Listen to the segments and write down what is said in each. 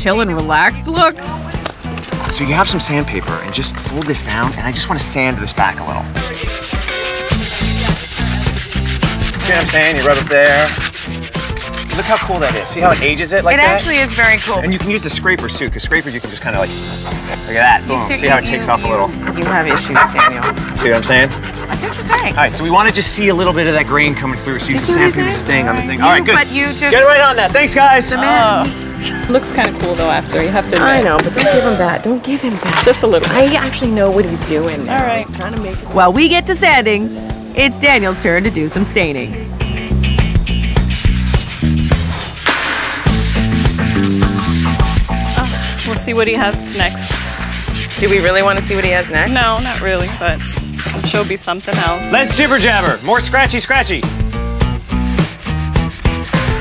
chill and relaxed look? So you have some sandpaper and just fold this down, and I just want to sand this back a little. See what I'm saying? You rub it there. Look how cool that is. See how it ages it like that? It actually is very cool. And you can use the scrapers too, because scrapers you can just kind of like, look at that, boom. See how it takes off a little? You have issues, Daniel. See what I'm saying? I see what you're saying. All right, so we want to just see a little bit of that grain coming through, so you can sandpaper this thing on the thing. All right, good. But you just get right on that. Thanks, guys. Looks kind of cool though after, you have to admit. I know, but don't give him that. Don't give him that. Just a little. I actually know what he's doing. All right. He's trying to make it. While we get to sanding, it's Daniel's turn to do some staining. We'll see what he has next. Do we really want to see what he has next? No, not really, but I'm sure it'll be something else. Let's jibber jabber. More scratchy scratchy.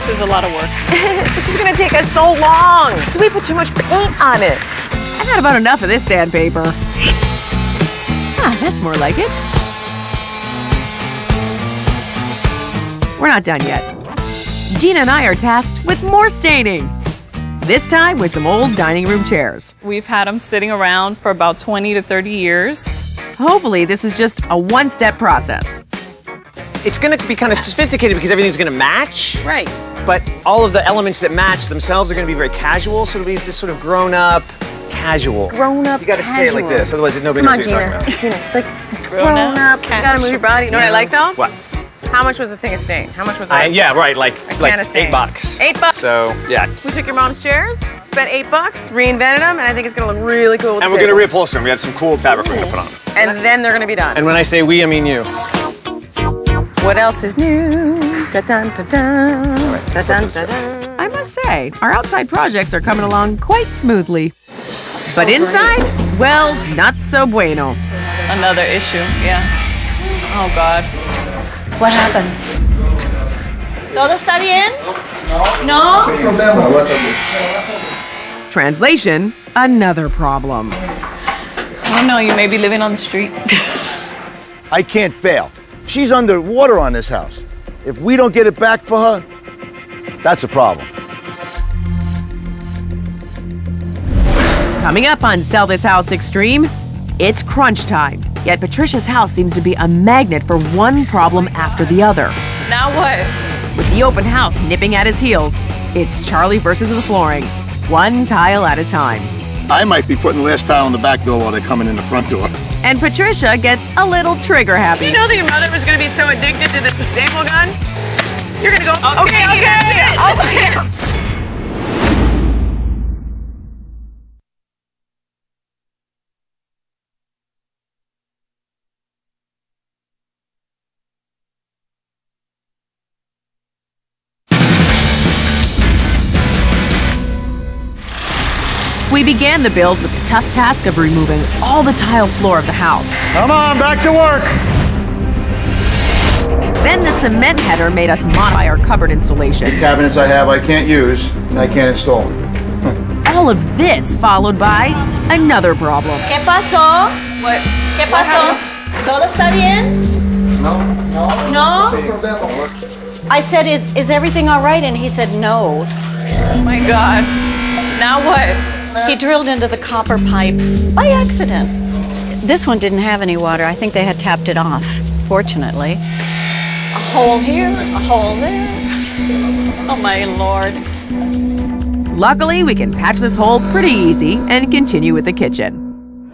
This is a lot of work. This is gonna take us so long. We put too much paint on it. I've had about enough of this sandpaper. Ah, that's more like it. We're not done yet. Gina and I are tasked with more staining. This time with some old dining room chairs. We've had them sitting around for about 20 to 30 years. Hopefully this is just a one-step process. It's going to be kind of sophisticated because everything's going to match. Right. But all of the elements that match themselves are going to be very casual, so it'll be this sort of grown-up, casual. Grown-up, You got to say it like this, otherwise nobody knows what you're talking about. Gina, it's like grown-up. You got to move your body. You know what I like, though? What? How much was the thing of stain? How much was that? Yeah, right, like can of stain. $8. $8? So, yeah. We took your mom's chairs, spent $8, reinvented them, and I think it's going to look really cool with And the we're going table. to reupholster them. We have some cool fabric we're going to put on them. And then they're going to be done. And when I say we, I mean you. What else is new? Da-dun-da-dun. Da-dun-da-dun. I must say, our outside projects are coming along quite smoothly. But inside, well, not so bueno. Another issue, yeah. Oh, God. What happened? ¿Todo está bien? No? Translation, another problem. I don't know, you may be living on the street. I can't fail. She's underwater on this house. If we don't get it back for her, that's a problem. Coming up on Sell This House Extreme, it's crunch time. Yet Patricia's house seems to be a magnet for one problem after the other. Now what? With the open house nipping at his heels, it's Charlie versus the flooring, one tile at a time. I might be putting the last tile in the back door while they're coming in the front door. And Patricia gets a little trigger happy. You know that your mother was going to be so addicted to this staple gun? You're going to go, okay. We began the build with the tough task of removing all the tile floor of the house. Come on, back to work! Then the cement header made us modify our cupboard installation. The cabinets I have I can't use, and I can't install them. All of this followed by another problem. ¿Qué pasó? What? ¿Qué pasó? ¿Todo está bien? No? I said, is everything all right? And he said, no. Oh my God. Now what? He drilled into the copper pipe by accident. This one didn't have any water. I think they had tapped it off, fortunately. A hole here, a hole there. Oh, my Lord. Luckily, we can patch this hole pretty easy and continue with the kitchen.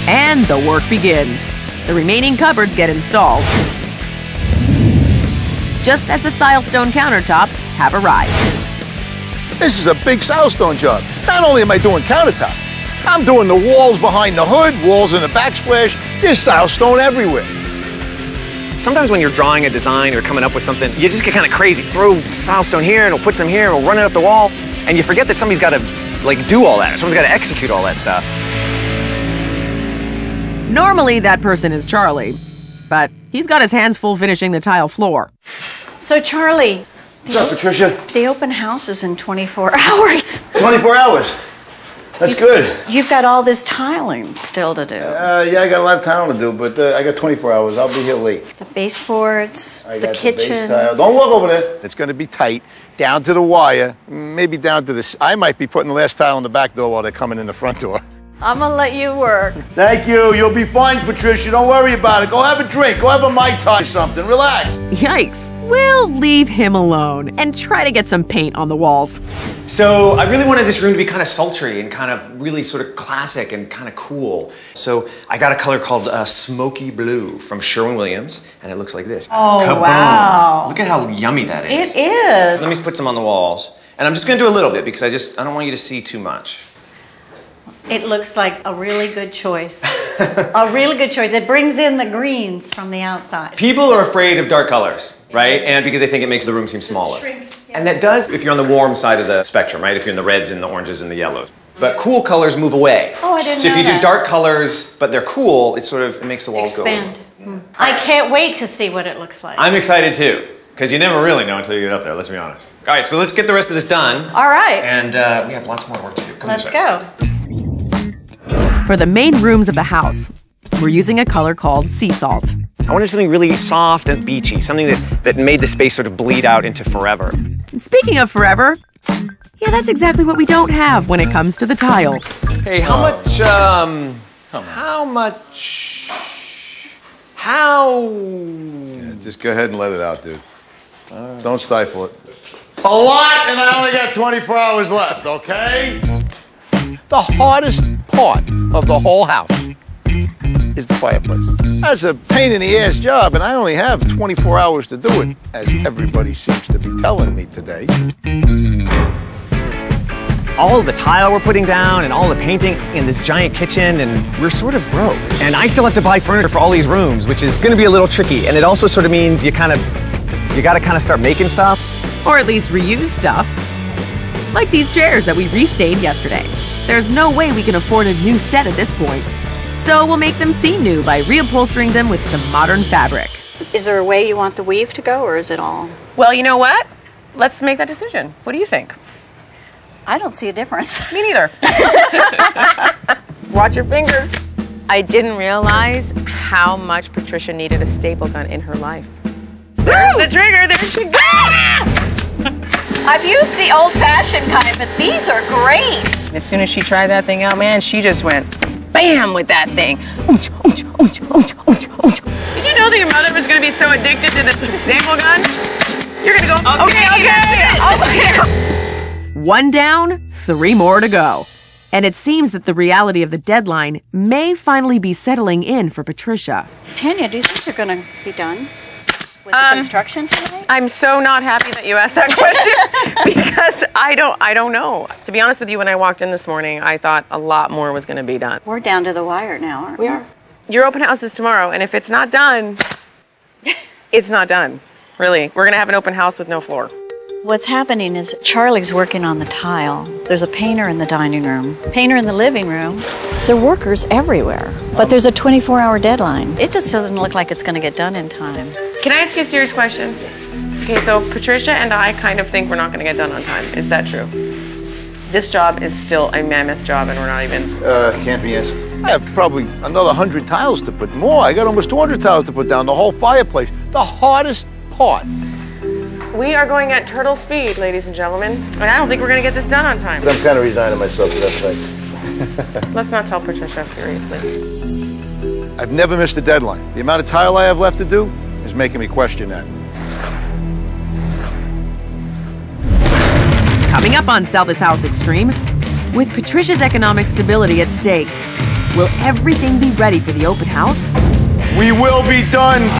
And the work begins. The remaining cupboards get installed, just as the silestone countertops have arrived. This is a big silestone job. Not only am I doing countertops, I'm doing the walls behind the hood, walls in the backsplash. There's silestone everywhere. Sometimes when you're drawing a design or coming up with something, you just get kind of crazy. Throw silestone here, and we'll put some here, and we'll run it up the wall, and you forget that somebody's got to do all that. Someone's got to execute all that stuff. Normally, that person is Charlie, but he's got his hands full finishing the tile floor. So, Charlie, What's up, Patricia? the open house is in 24 hours. 24 hours. That's good. You've got all this tiling still to do. Yeah, I got a lot of time to do, but I got 24 hours. I'll be here late. The baseboards, I the got kitchen. The base tile. Don't walk over there. It's going to be tight, down to the wire, maybe down to this. I might be putting the last tile in the back door while they're coming in the front door. I'm gonna let you work. Thank you. You'll be fine, Patricia. Don't worry about it. Go have a drink. Go have a Mai Tai or something. Relax. Yikes. We'll leave him alone and try to get some paint on the walls. So I really wanted this room to be kind of sultry and kind of really sort of classic and kind of cool. So I got a color called Smoky Blue from Sherwin-Williams, and it looks like this. Oh, Kaboom. wow. Look at how yummy that is. It is. Let me put some on the walls. And I'm just going to do a little bit because I don't want you to see too much. It looks like a really good choice. A really good choice. It brings in the greens from the outside. People are afraid of dark colors, right? And because they think it makes the room seem smaller. And that does if you're on the warm side of the spectrum, right? If you're in the reds and the oranges and the yellows. But cool colors move away. Oh, I didn't know So if you that. do dark colors, but they're cool, it makes the walls Expand. go. I can't wait to see what it looks like. I'm excited too, because you never really know until you get up there, let's be honest. All right, so let's get the rest of this done. All right. And we have lots more work to do. Come Let's this way. go. For the main rooms of the house, we're using a color called sea salt. I wanted something really soft and beachy, something that made the space sort of bleed out into forever. And speaking of forever, yeah, that's exactly what we don't have when it comes to the tile. Hey, how Yeah, just go ahead and let it out, dude. Don't stifle it. A lot, and I only got 24 hours left, okay? The hardest part of the whole house is the fireplace. That's a pain in the ass job, and I only have 24 hours to do it, as everybody seems to be telling me today. all of the tile we're putting down and all the painting in this giant kitchen, and we're sort of broke. And I still have to buy furniture for all these rooms, which is gonna be a little tricky. And it also sort of means you gotta kind of start making stuff. Or at least reuse stuff. Like these chairs that we restained yesterday. There's no way we can afford a new set at this point. So we'll make them seem new by reupholstering them with some modern fabric. Is there a way you want the weave to go, or is it all? Well, you know what? Let's make that decision. What do you think? I don't see a difference. Me neither. Watch your fingers. I didn't realize how much Patricia needed a staple gun in her life. There's the trigger. There she goes. I've used the old-fashioned kind, but these are great. As soon as she tried that thing out, man, she just went bam with that thing. Did Did you know that your mother was going to be so addicted to the staple gun? You're going to go, okay. One down, 3 more to go. And it seems that the reality of the deadline may finally be settling in for Patricia. Tanya, do you think they're going to be done with the construction tonight? I'm so not happy that you asked that question because I don't know. To be honest with you, when I walked in this morning, I thought a lot more was going to be done. We're down to the wire now, aren't we? We are. Your open house is tomorrow, and if it's not done, it's not done. Really. We're going to have an open house with no floor. What's happening is Charlie's working on the tile. There's a painter in the dining room, painter in the living room. There are workers everywhere, but there's a 24-hour deadline. It just doesn't look like it's going to get done in time. Can I ask you a serious question? Okay, so Patricia and I kind of think we're not going to get done on time. Is that true? This job is still a mammoth job, and we're not even... Can't be answered. I have probably another 100 tiles to put. More. I got almost 200 tiles to put down, the whole fireplace. The hardest part. We are going at turtle speed, ladies and gentlemen, and I don't think we're going to get this done on time. I'm kind of resigning myself to that fact. Let's not tell Patricia seriously. I've never missed a deadline. The amount of tile I have left to do is making me question that. Coming up on Sell This House Extreme, with Patricia's economic stability at stake, will everything be ready for the open house? We will be done.